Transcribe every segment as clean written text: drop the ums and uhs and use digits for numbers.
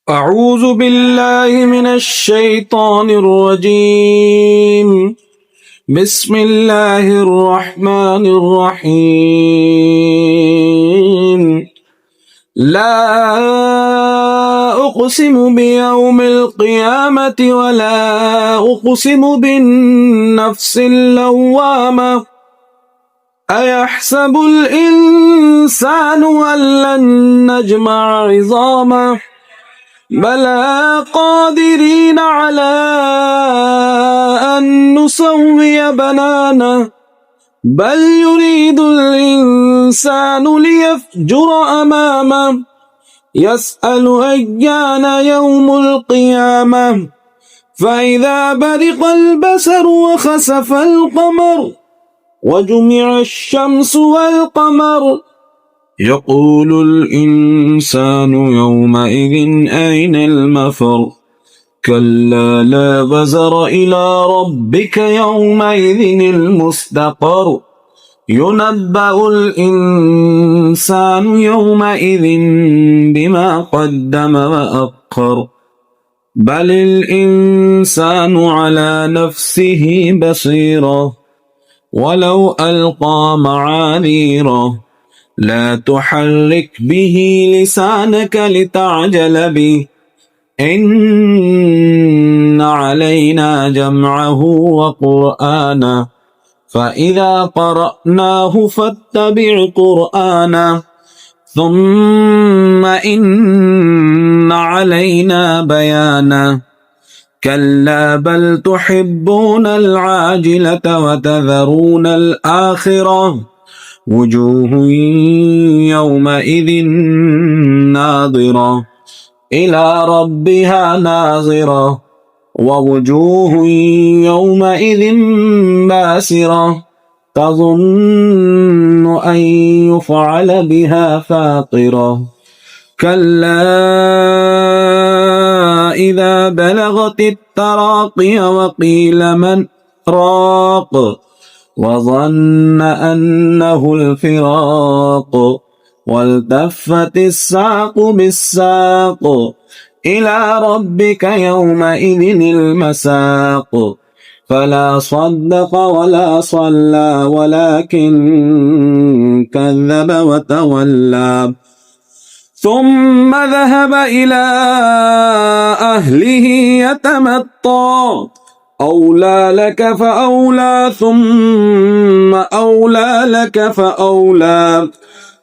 أعوذ بالله من الشيطان الرجيم. بسم الله الرحمن الرحيم. لا أقسم بيوم القيامة ولا أقسم بالنفس اللوامة. أيحسب الإنسان أن لن نجمع عظامه بلى قادرين على أن نسوي بنانه بل يريد الإنسان ليفجر أمامه يسأل أيان يوم القيامة فإذا برق البصر وخسف القمر وجمع الشمس والقمر يقول الإنسان يومئذ أين المفر كلا لا وزر إلى ربك يومئذ المستقر ينبأ الإنسان يومئذ بما قدم وأخر بل الإنسان على نفسه بصيرة ولو ألقى معاذيره لا تحرك به لسانك لتعجل به إن علينا جمعه وقرآنه فإذا قرأناه فاتبع قرآنه ثم إن علينا بيانه كلا بل تحبون العاجلة وتذرون الآخرة وجوه يومئذ ناظرة إلى ربها ناظرة ووجوه يومئذ باسرة تظن أن يفعل بها فاقرة كلا إذا بلغت التراقي وقيل من راق وظن أنه الفراق والتفت الساق بالساق إلى ربك يومئذ المساق فلا صدق ولا صلى ولكن كذب وتولى ثم ذهب إلى أهله يتمطى أولى لك فأولى ثم أولى لك فأولى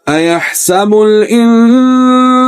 أيحسب الإنسان